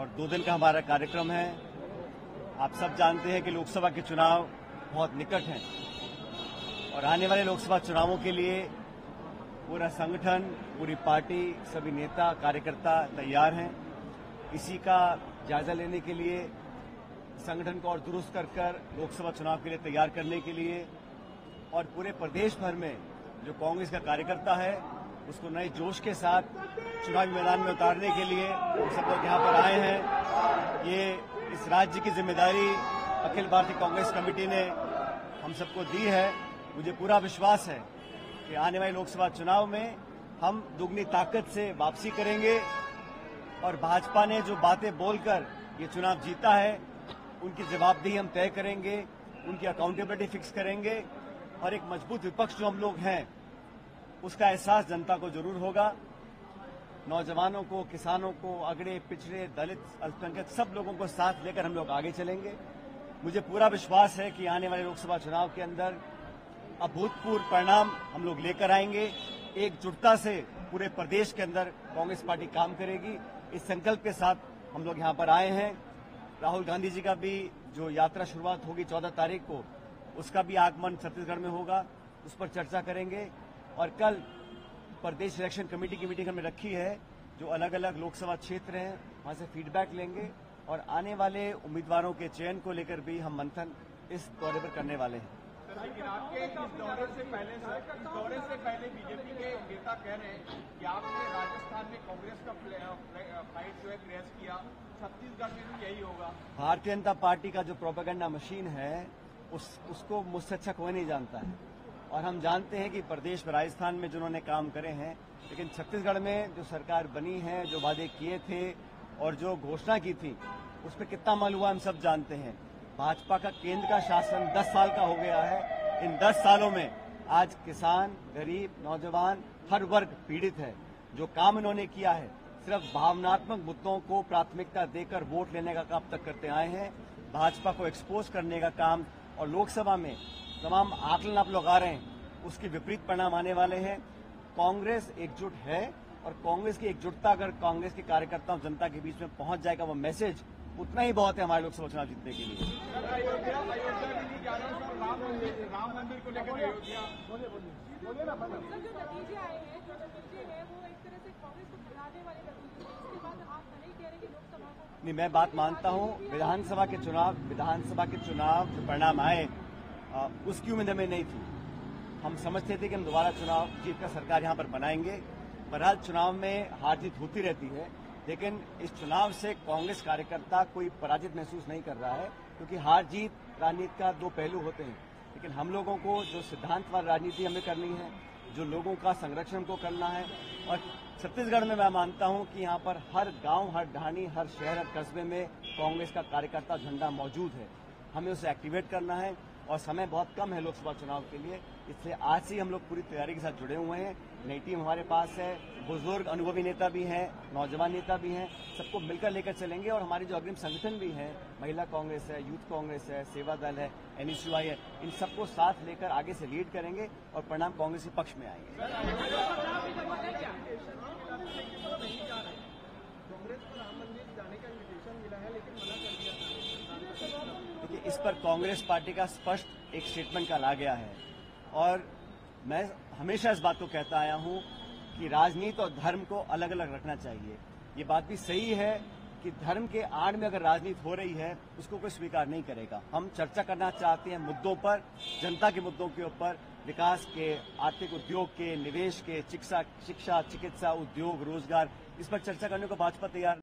और 2 दिन का हमारा कार्यक्रम है। आप सब जानते हैं कि लोकसभा के चुनाव बहुत निकट हैं और आने वाले लोकसभा चुनावों के लिए पूरा संगठन, पूरी पार्टी, सभी नेता कार्यकर्ता तैयार हैं। इसी का जायजा लेने के लिए संगठन को और दुरुस्त कर लोकसभा चुनाव के लिए तैयार करने के लिए और पूरे प्रदेश भर में जो कांग्रेस का कार्यकर्ता है उसको नए जोश के साथ चुनावी मैदान में उतारने के लिए हम सब लोग यहाँ पर आए हैं। ये इस राज्य की जिम्मेदारी अखिल भारतीय कांग्रेस कमेटी ने हम सबको दी है। मुझे पूरा विश्वास है कि आने वाले लोकसभा चुनाव में हम दुगनी ताकत से वापसी करेंगे और भाजपा ने जो बातें बोलकर ये चुनाव जीता है उनकी जवाबदेही हम तय करेंगे, उनकी अकाउंटेबिलिटी फिक्स करेंगे और एक मजबूत विपक्ष जो हम लोग हैं उसका एहसास जनता को जरूर होगा। नौजवानों को, किसानों को, अगड़े पिछड़े, दलित, अल्पसंख्यक सब लोगों को साथ लेकर हम लोग आगे चलेंगे। मुझे पूरा विश्वास है कि आने वाले लोकसभा चुनाव के अंदर अभूतपूर्व परिणाम हम लोग लेकर आएंगे। एकजुटता से पूरे प्रदेश के अंदर कांग्रेस पार्टी काम करेगी। इस संकल्प के साथ हम लोग यहाँ पर आए हैं। राहुल गांधी जी का भी जो यात्रा शुरुआत होगी 14 तारीख को, उसका भी आगमन छत्तीसगढ़ में होगा, उस पर चर्चा करेंगे। और कल प्रदेश इलेक्शन कमेटी की मीटिंग हमने रखी है, जो अलग अलग लोकसभा क्षेत्र हैं वहां से फीडबैक लेंगे और आने वाले उम्मीदवारों के चयन को लेकर भी हम मंथन इस दौरे पर करने वाले हैं। आपके इस दौरे से पहले बीजेपी के नेता कह रहे हैं कि आपने राजस्थान में कांग्रेस का फाइट जो है क्रैश किया, छत्तीसगढ़ में भी यही होगा। भारतीय जनता पार्टी का जो प्रोपेगेंडा मशीन है उसको मुझसे अच्छा कोई नहीं जानता है और हम जानते हैं कि प्रदेश में, राजस्थान में जिन्होंने काम करे हैं, लेकिन छत्तीसगढ़ में जो सरकार बनी है, जो वादे किए थे और जो घोषणा की थी उस पर कितना अमल हुआ हम सब जानते हैं। भाजपा का केंद्र का शासन 10 साल का हो गया है। इन 10 सालों में आज किसान, गरीब, नौजवान हर वर्ग पीड़ित है। जो काम इन्होंने किया है सिर्फ भावनात्मक मुद्दों को प्राथमिकता देकर वोट लेने का काम तक करते आए हैं। भाजपा को एक्सपोज करने का काम और लोकसभा में तमाम आकलन आप लोग आ रहे हैं, उसके विपरीत परिणाम आने वाले हैं। कांग्रेस एकजुट है और कांग्रेस की एकजुटता अगर कांग्रेस के कार्यकर्ताओं, जनता के बीच में पहुंच जाएगा वो मैसेज, उतना ही बहुत है हमारे लोकसभा चुनाव जीतने के लिए। राम मंदिर को लेकर अयोध्या बोलिए ना। जो नतीजे आए हैं, जो नतीजे हैं वो एक तरह से कांग्रेस को भगाने वाले नतीजे हैं। इसके बाद आप नहीं कह रहे कि लोकसभा को नहीं, मैं बात मानता हूं विधानसभा के चुनाव जो परिणाम आए उसकी उम्मीद हमें नहीं थी। हम समझते थे कि हम दोबारा चुनाव जीत कर सरकार यहां पर बनाएंगे। बहरहाल चुनाव में हार जीत होती रहती है, लेकिन इस चुनाव से कांग्रेस कार्यकर्ता कोई पराजित महसूस नहीं कर रहा है, क्योंकि हार जीत राजनीति का 2 पहलू होते हैं। लेकिन हम लोगों को जो सिद्धांतवाद राजनीति हमें करनी है, जो लोगों का संरक्षण को करना है, और छत्तीसगढ़ में मैं मानता हूं कि यहां पर हर गांव, हर ढाणी, हर शहर, हर कस्बे में कांग्रेस का कार्यकर्ता झंडा मौजूद है। हमें उसे एक्टिवेट करना है और समय बहुत कम है लोकसभा चुनाव के लिए, इसलिए आज से हम लोग पूरी तैयारी के साथ जुड़े हुए हैं। नई टीम हमारे पास है, बुजुर्ग अनुभवी नेता भी हैं, नौजवान नेता भी हैं, सबको मिलकर लेकर चलेंगे। और हमारी जो अग्रिम संगठन भी हैं, महिला कांग्रेस है, यूथ कांग्रेस है, सेवा दल है, NSUI है, इन सबको साथ लेकर आगे से लीड करेंगे और परिणाम कांग्रेस के पक्ष में आएंगे। कांग्रेस को राम मंदिर जाने का इन्विटेशन मिला है लेकिन मना कर दिया। देखिए, इस पर कांग्रेस पार्टी का स्पष्ट एक स्टेटमेंट कल आ गया है और मैं हमेशा इस बात को कहता आया हूं कि राजनीति और धर्म को अलग अलग रखना चाहिए। ये बात भी सही है कि धर्म के आड़ में अगर राजनीति हो रही है उसको कोई स्वीकार नहीं करेगा। हम चर्चा करना चाहते हैं मुद्दों पर, जनता के मुद्दों के ऊपर, विकास के, आर्थिक उद्योग के, निवेश के, शिक्षा, चिकित्सा, उद्योग, रोजगार, इस पर चर्चा करने को भाजपा तैयार